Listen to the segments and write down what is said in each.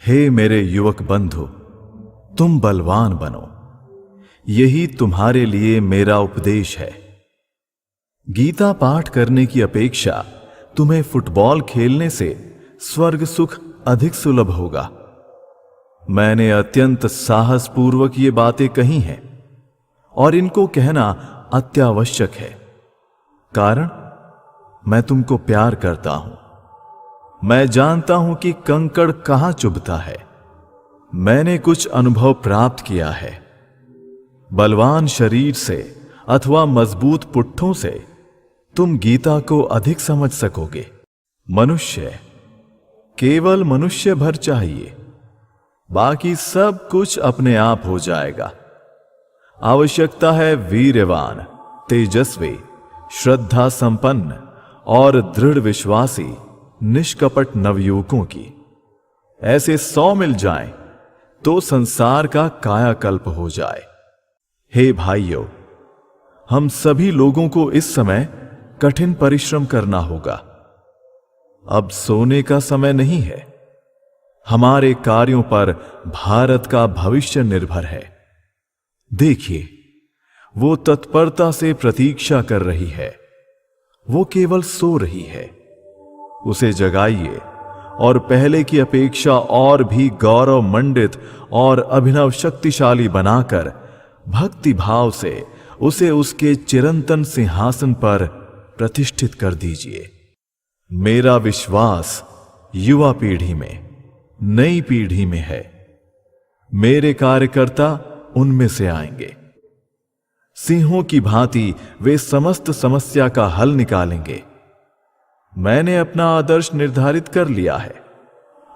हे मेरे युवक बंधु, तुम बलवान बनो, यही तुम्हारे लिए मेरा उपदेश है। गीता पाठ करने की अपेक्षा तुम्हें फुटबॉल खेलने से स्वर्ग सुख अधिक सुलभ होगा। मैंने अत्यंत साहसपूर्वक ये बातें कही हैं और इनको कहना अत्यावश्यक है, कारण मैं तुमको प्यार करता हूं। मैं जानता हूं कि कंकड़ कहां चुभता है। मैंने कुछ अनुभव प्राप्त किया है। बलवान शरीर से अथवा मजबूत पुट्ठों से तुम गीता को अधिक समझ सकोगे। मनुष्य, केवल मनुष्य भर चाहिए, बाकी सब कुछ अपने आप हो जाएगा। आवश्यकता है वीर्यवान, तेजस्वी, श्रद्धा संपन्न और दृढ़ विश्वासी निष्कपट नवयुवकों की। ऐसे 100 मिल जाएं तो संसार का कायाकल्प हो जाए। हे भाइयों, हम सभी लोगों को इस समय कठिन परिश्रम करना होगा। अब सोने का समय नहीं है। हमारे कार्यों पर भारत का भविष्य निर्भर है। देखिए, वो तत्परता से प्रतीक्षा कर रही है। वो केवल सो रही है। उसे जगाइए और पहले की अपेक्षा और भी गौरव मंडित और अभिनव शक्तिशाली बनाकर भक्ति भाव से उसे उसके चिरंतन सिंहासन पर प्रतिष्ठित कर दीजिए। मेरा विश्वास युवा पीढ़ी में, नई पीढ़ी में है। मेरे कार्यकर्ता उनमें से आएंगे। सिंहों की भांति वे समस्त समस्या का हल निकालेंगे। मैंने अपना आदर्श निर्धारित कर लिया है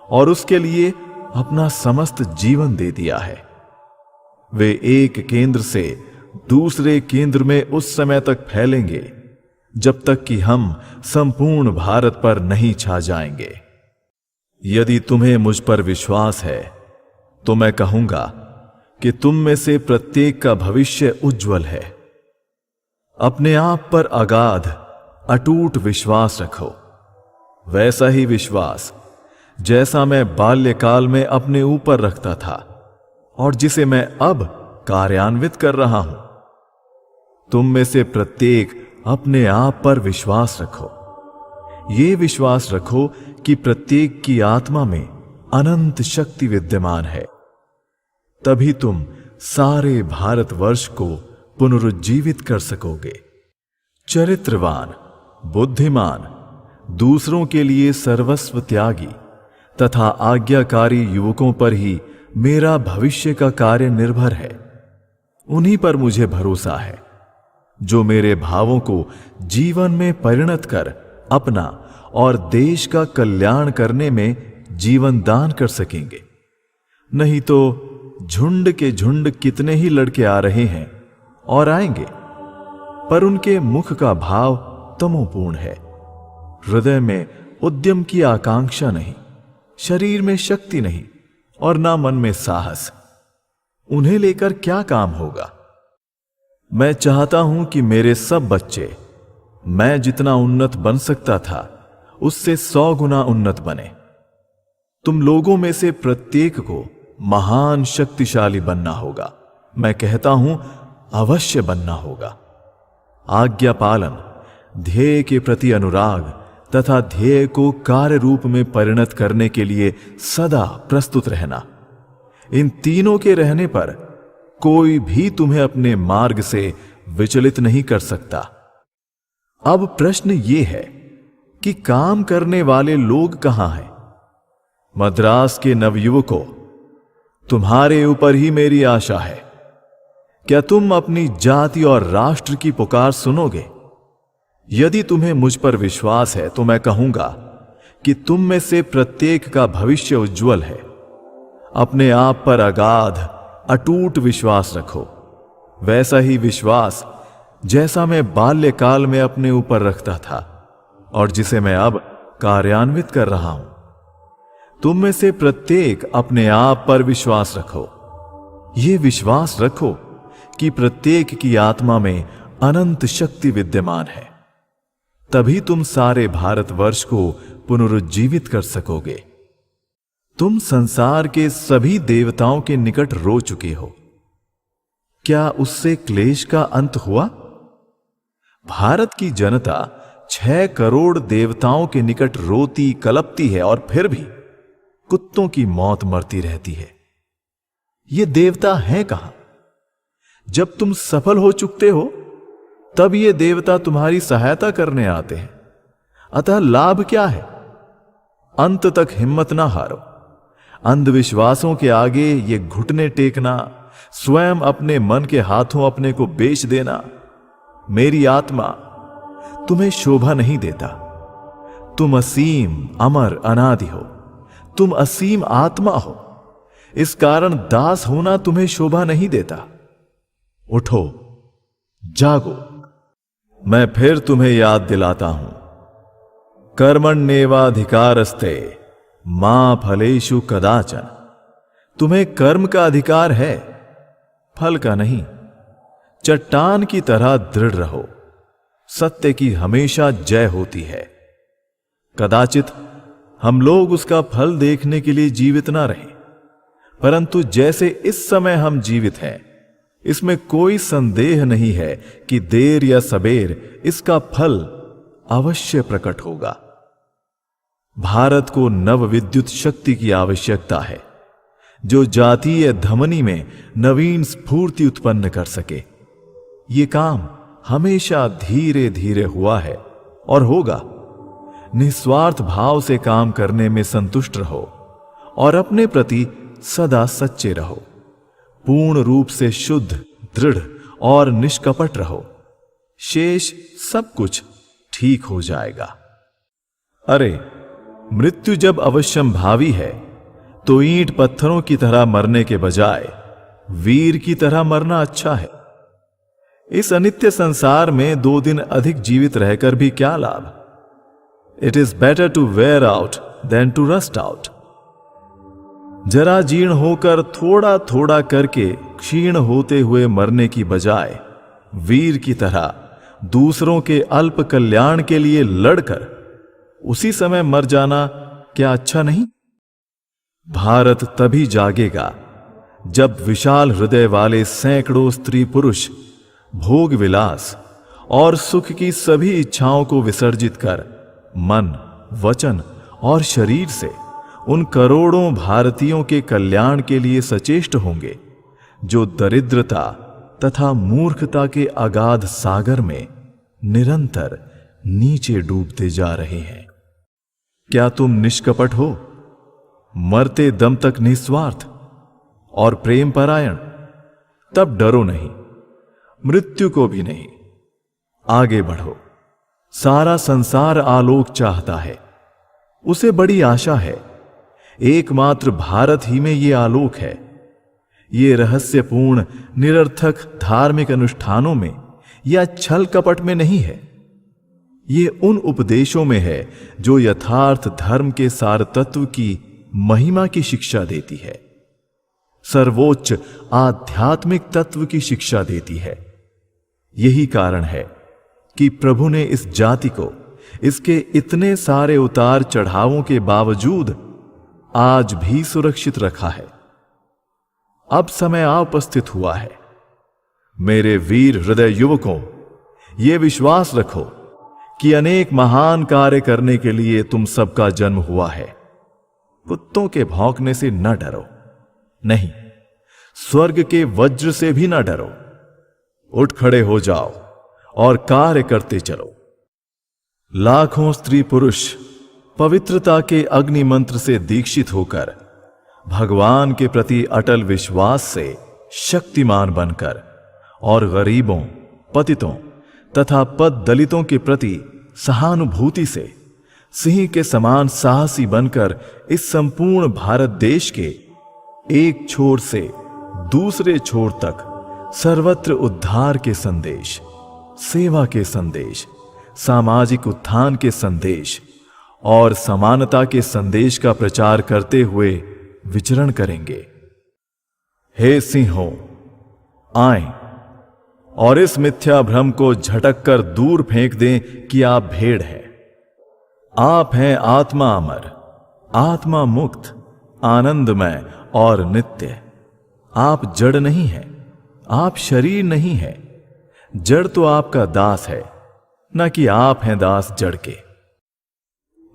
और उसके लिए अपना समस्त जीवन दे दिया है। वे एक केंद्र से दूसरे केंद्र में उस समय तक फैलेंगे जब तक कि हम संपूर्ण भारत पर नहीं छा जाएंगे। यदि तुम्हें मुझ पर विश्वास है तो मैं कहूंगा कि तुम में से प्रत्येक का भविष्य उज्जवल है। अपने आप पर अगाध अटूट विश्वास रखो। वैसा ही विश्वास जैसा मैं बाल्यकाल में अपने ऊपर रखता था और जिसे मैं अब कार्यान्वित कर रहा हूं। तुम में से प्रत्येक अपने आप पर विश्वास रखो। ये विश्वास रखो कि प्रत्येक की आत्मा में अनंत शक्ति विद्यमान है। तभी तुम सारे भारतवर्ष को पुनरुज्जीवित कर सकोगे। चरित्रवान, बुद्धिमान, दूसरों के लिए सर्वस्व त्यागी तथा आज्ञाकारी युवकों पर ही मेरा भविष्य का कार्य निर्भर है। उन्हीं पर मुझे भरोसा है, जो मेरे भावों को जीवन में परिणत कर अपना और देश का कल्याण करने में जीवन दान कर सकेंगे। नहीं तो झुंड के झुंड कितने ही लड़के आ रहे हैं और आएंगे, पर उनके मुख का भाव तमोपूर्ण है। हृदय में उद्यम की आकांक्षा नहीं, शरीर में शक्ति नहीं और ना मन में साहस। उन्हें लेकर क्या काम होगा? मैं चाहता हूं कि मेरे सब बच्चे मैं जितना उन्नत बन सकता था उससे 100 गुना उन्नत बने। तुम लोगों में से प्रत्येक को महान शक्तिशाली बनना होगा। मैं कहता हूं अवश्य बनना होगा। आज्ञा पालन, ध्येय के प्रति अनुराग तथा ध्येय को कार्य रूप में परिणत करने के लिए सदा प्रस्तुत रहना, इन तीनों के रहने पर कोई भी तुम्हें अपने मार्ग से विचलित नहीं कर सकता। अब प्रश्न ये है कि काम करने वाले लोग कहां हैं? मद्रास के नवयुवकों, तुम्हारे ऊपर ही मेरी आशा है। क्या तुम अपनी जाति और राष्ट्र की पुकार सुनोगे? यदि तुम्हें मुझ पर विश्वास है तो मैं कहूंगा कि तुम में से प्रत्येक का भविष्य उज्जवल है। अपने आप पर अगाध अटूट विश्वास रखो। वैसा ही विश्वास जैसा मैं बाल्यकाल में अपने ऊपर रखता था और जिसे मैं अब कार्यान्वित कर रहा हूं। तुम में से प्रत्येक अपने आप पर विश्वास रखो। यह विश्वास रखो कि प्रत्येक की आत्मा में अनंत शक्ति विद्यमान है। तभी तुम सारे भारतवर्ष को पुनरुज्जीवित कर सकोगे। तुम संसार के सभी देवताओं के निकट रो चुके हो। क्या उससे क्लेश का अंत हुआ? भारत की जनता 6 करोड़ देवताओं के निकट रोती कलपती है और फिर भी कुत्तों की मौत मरती रहती है। ये देवता हैं कहां? जब तुम सफल हो चुकते हो तब ये देवता तुम्हारी सहायता करने आते हैं। अतः लाभ क्या है? अंत तक हिम्मत ना हारो। अंधविश्वासों के आगे ये घुटने टेकना, स्वयं अपने मन के हाथों अपने को बेच देना, मेरी आत्मा, तुम्हें शोभा नहीं देता। तुम असीम, अमर, अनादि हो। तुम असीम आत्मा हो। इस कारण दास होना तुम्हें शोभा नहीं देता। उठो, जागो। मैं फिर तुम्हें याद दिलाता हूं, कर्मण्येवाधिकारस्ते मां फलेषु कदाचन। तुम्हें कर्म का अधिकार है, फल का नहीं। चट्टान की तरह दृढ़ रहो। सत्य की हमेशा जय होती है। कदाचित हम लोग उसका फल देखने के लिए जीवित ना रहें, परंतु जैसे इस समय हम जीवित हैं, इसमें कोई संदेह नहीं है कि देर या सबेर इसका फल अवश्य प्रकट होगा। भारत को नव विद्युत शक्ति की आवश्यकता है, जो जातीय धमनी में नवीन स्फूर्ति उत्पन्न कर सके। ये काम हमेशा धीरे धीरे हुआ है और होगा। निस्वार्थ भाव से काम करने में संतुष्ट रहो और अपने प्रति सदा सच्चे रहो। पूर्ण रूप से शुद्ध, दृढ़ और निष्कपट रहो। शेष सब कुछ ठीक हो जाएगा। अरे, मृत्यु जब अवश्यम भावी है तो ईंट पत्थरों की तरह मरने के बजाय वीर की तरह मरना अच्छा है। इस अनित्य संसार में 2 दिन अधिक जीवित रहकर भी क्या लाभ? It is better to wear out than to rust out. जरा जीर्ण होकर थोड़ा थोड़ा करके क्षीण होते हुए मरने की बजाय वीर की तरह दूसरों के अल्प कल्याण के लिए लड़कर उसी समय मर जाना क्या अच्छा नहीं? भारत तभी जागेगा जब विशाल हृदय वाले सैकड़ों स्त्री पुरुष भोग विलास और सुख की सभी इच्छाओं को विसर्जित कर मन, वचन और शरीर से उन करोड़ों भारतीयों के कल्याण के लिए सचेष्ट होंगे जो दरिद्रता तथा मूर्खता के अगाध सागर में निरंतर नीचे डूबते जा रहे हैं। क्या तुम निष्कपट हो, मरते दम तक निस्वार्थ और प्रेम परायण? तब डरो नहीं, मृत्यु को भी नहीं। आगे बढ़ो। सारा संसार आलोक चाहता है, उसे बड़ी आशा है। एकमात्र भारत ही में ये आलोक है। ये रहस्यपूर्ण निरर्थक धार्मिक अनुष्ठानों में या छल कपट में नहीं है। ये उन उपदेशों में है जो यथार्थ धर्म के सार तत्व की महिमा की शिक्षा देती है, सर्वोच्च आध्यात्मिक तत्व की शिक्षा देती है। यही कारण है कि प्रभु ने इस जाति को इसके इतने सारे उतार चढ़ावों के बावजूद आज भी सुरक्षित रखा है। अब समय आ उपस्थित हुआ है। मेरे वीर हृदय युवकों, ये विश्वास रखो कि अनेक महान कार्य करने के लिए तुम सबका जन्म हुआ है। कुत्तों के भौंकने से न डरो, नहीं, स्वर्ग के वज्र से भी न डरो। उठ खड़े हो जाओ और कार्य करते चलो। लाखों स्त्री पुरुष पवित्रता के अग्नि मंत्र से दीक्षित होकर भगवान के प्रति अटल विश्वास से शक्तिमान बनकर और गरीबों, पतितों तथा पद दलितों के प्रति सहानुभूति से सिंह के समान साहसी बनकर इस संपूर्ण भारत देश के एक छोर से दूसरे छोर तक सर्वत्र उद्धार के संदेश, सेवा के संदेश, सामाजिक उत्थान के संदेश और समानता के संदेश का प्रचार करते हुए विचरण करेंगे। हे सिंहों, आएं और इस मिथ्या भ्रम को झटक कर दूर फेंक दें कि आप भेड़ हैं। आप हैं आत्मा अमर, आत्मा मुक्त, आनंदमय और नित्य। आप जड़ नहीं हैं, आप शरीर नहीं हैं। जड़ तो आपका दास है, न कि आप हैं दास जड़ के।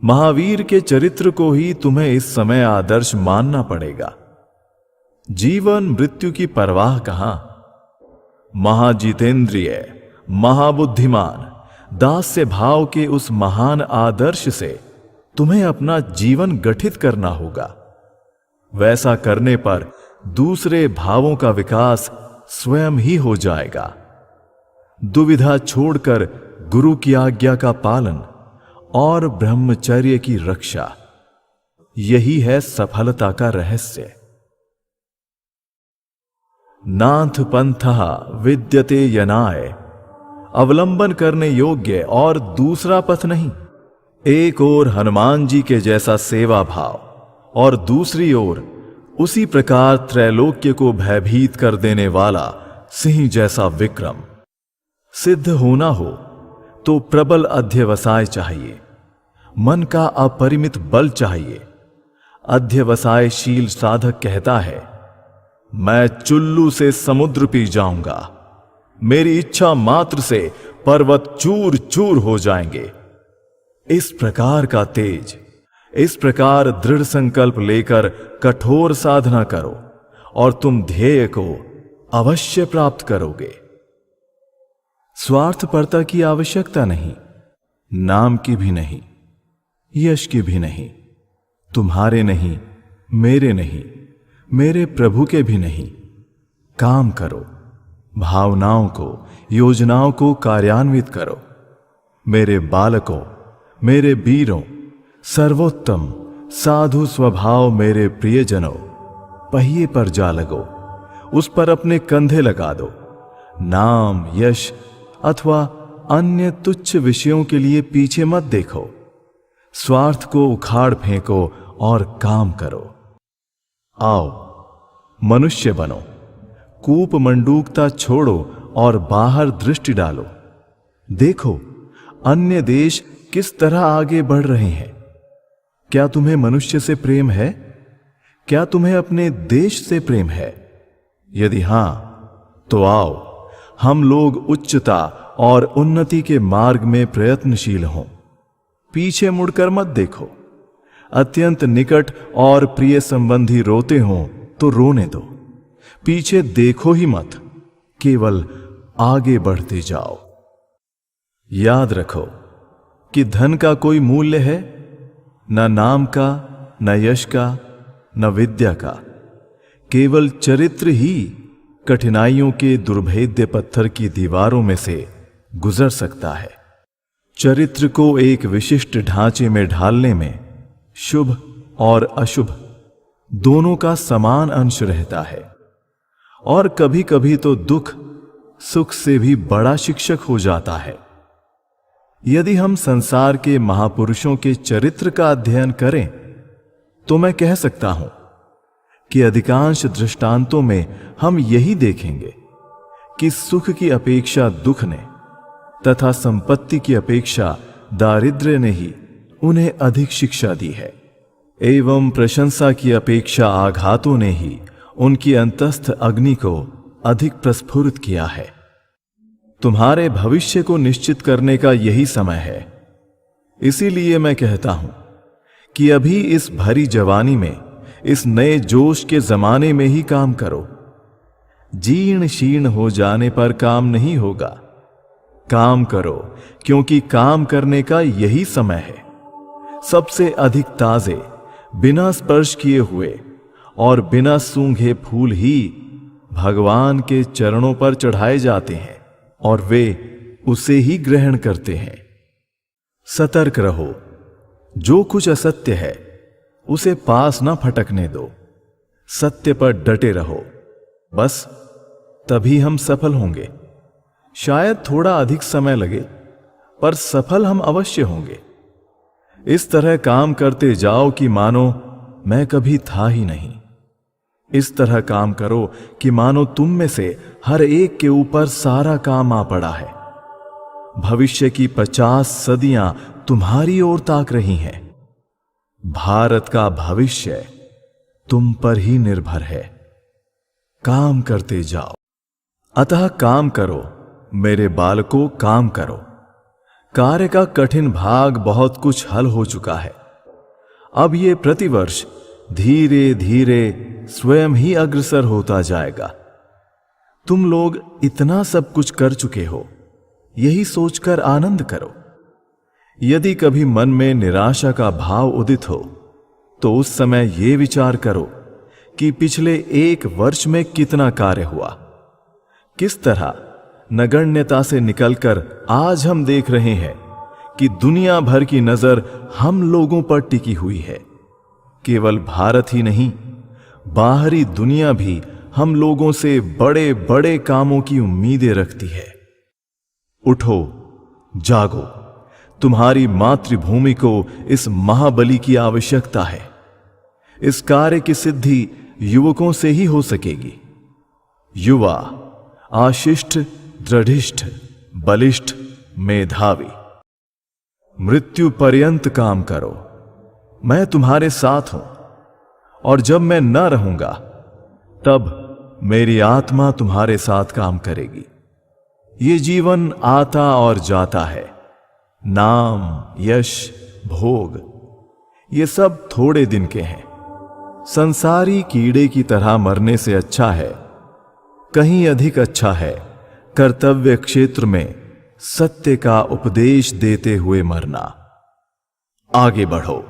महावीर के चरित्र को ही तुम्हें इस समय आदर्श मानना पड़ेगा। जीवन मृत्यु की परवाह कहां। महाजितेंद्रिय, महाबुद्धिमान, दास्य भाव के उस महान आदर्श से तुम्हें अपना जीवन गठित करना होगा। वैसा करने पर दूसरे भावों का विकास स्वयं ही हो जाएगा। दुविधा छोड़कर गुरु की आज्ञा का पालन और ब्रह्मचर्य की रक्षा, यही है सफलता का रहस्य। नाथ पंथः विद्यते यनाय, अवलंबन करने योग्य और दूसरा पथ नहीं। एक ओर हनुमान जी के जैसा सेवा भाव और दूसरी ओर उसी प्रकार त्रैलोक्य को भयभीत कर देने वाला सिंह जैसा विक्रम। सिद्ध होना हो तो प्रबल अध्यवसाय चाहिए, मन का अपरिमित बल चाहिए। अध्यवसायशील साधक कहता है, मैं चुल्लू से समुद्र पी जाऊंगा, मेरी इच्छा मात्र से पर्वत चूर चूर हो जाएंगे। इस प्रकार का तेज, इस प्रकार दृढ़ संकल्प लेकर कठोर साधना करो और तुम ध्येय को अवश्य प्राप्त करोगे। स्वार्थपरता की आवश्यकता नहीं, नाम की भी नहीं, यश की भी नहीं, तुम्हारे नहीं, मेरे नहीं, मेरे प्रभु के भी नहीं। काम करो, भावनाओं को, योजनाओं को कार्यान्वित करो। मेरे बालकों, मेरे वीरों, सर्वोत्तम साधु स्वभाव मेरे प्रियजनों, पहिए पर जा लगो, उस पर अपने कंधे लगा दो। नाम, यश अथवा अन्य तुच्छ विषयों के लिए पीछे मत देखो। स्वार्थ को उखाड़ फेंको और काम करो। आओ, मनुष्य बनो, कूप मंडूकता छोड़ो और बाहर दृष्टि डालो। देखो, अन्य देश किस तरह आगे बढ़ रहे हैं। क्या तुम्हें मनुष्य से प्रेम है? क्या तुम्हें अपने देश से प्रेम है? यदि हां, तो आओ, हम लोग उच्चता और उन्नति के मार्ग में प्रयत्नशील हों। पीछे मुड़कर मत देखो। अत्यंत निकट और प्रिय संबंधी रोते हों तो रोने दो, पीछे देखो ही मत, केवल आगे बढ़ते जाओ। याद रखो कि धन का कोई मूल्य है? न नाम का, न यश का, न विद्या का। केवल चरित्र ही कठिनाइयों के दुर्भेद्य पत्थर की दीवारों में से गुजर सकता है। चरित्र को एक विशिष्ट ढांचे में ढालने में शुभ और अशुभ दोनों का समान अंश रहता है, और कभी कभी तो दुख सुख से भी बड़ा शिक्षक हो जाता है। यदि हम संसार के महापुरुषों के चरित्र का अध्ययन करें तो मैं कह सकता हूं कि अधिकांश दृष्टांतों में हम यही देखेंगे कि सुख की अपेक्षा दुख ने तथा संपत्ति की अपेक्षा दारिद्र्य ने ही उन्हें अधिक शिक्षा दी है, एवं प्रशंसा की अपेक्षा आघातों ने ही उनकी अंतस्थ अग्नि को अधिक प्रस्फुरित किया है। तुम्हारे भविष्य को निश्चित करने का यही समय है। इसीलिए मैं कहता हूं कि अभी इस भरी जवानी में, इस नए जोश के जमाने में ही काम करो। जीर्ण शीर्ण हो जाने पर काम नहीं होगा। काम करो, क्योंकि काम करने का यही समय है। सबसे अधिक ताजे, बिना स्पर्श किए हुए और बिना सूंघे फूल ही भगवान के चरणों पर चढ़ाए जाते हैं और वे उसे ही ग्रहण करते हैं। सतर्क रहो, जो कुछ असत्य है उसे पास ना फटकने दो। सत्य पर डटे रहो, बस तभी हम सफल होंगे। शायद थोड़ा अधिक समय लगे, पर सफल हम अवश्य होंगे। इस तरह काम करते जाओ कि मानो मैं कभी था ही नहीं। इस तरह काम करो कि मानो तुम में से हर एक के ऊपर सारा काम आ पड़ा है। भविष्य की 50 सदियां तुम्हारी ओर ताक रही हैं। भारत का भविष्य तुम पर ही निर्भर है। काम करते जाओ। अतः काम करो मेरे बालकों, काम करो। कार्य का कठिन भाग बहुत कुछ हल हो चुका है। अब ये प्रतिवर्ष धीरे धीरे स्वयं ही अग्रसर होता जाएगा। तुम लोग इतना सब कुछ कर चुके हो, यही सोचकर आनंद करो। यदि कभी मन में निराशा का भाव उदित हो तो उस समय यह विचार करो कि पिछले 1 वर्ष में कितना कार्य हुआ, किस तरह नगण्यता से निकलकर आज हम देख रहे हैं कि दुनिया भर की नजर हम लोगों पर टिकी हुई है। केवल भारत ही नहीं, बाहरी दुनिया भी हम लोगों से बड़े बड़े कामों की उम्मीदें रखती है। उठो, जागो। तुम्हारी मातृभूमि को इस महाबली की आवश्यकता है। इस कार्य की सिद्धि युवकों से ही हो सकेगी। युवा आशिष्ट, दृढ़िष्ठ, बलिष्ठ, मेधावी। मृत्यु पर्यंत काम करो। मैं तुम्हारे साथ हूं, और जब मैं न रहूंगा तब मेरी आत्मा तुम्हारे साथ काम करेगी। ये जीवन आता और जाता है। नाम, यश, भोग, ये सब थोड़े दिन के हैं। संसारी कीड़े की तरह मरने से अच्छा है, कहीं अधिक अच्छा है, कर्तव्य क्षेत्र में सत्य का उपदेश देते हुए मरना। आगे बढ़ो।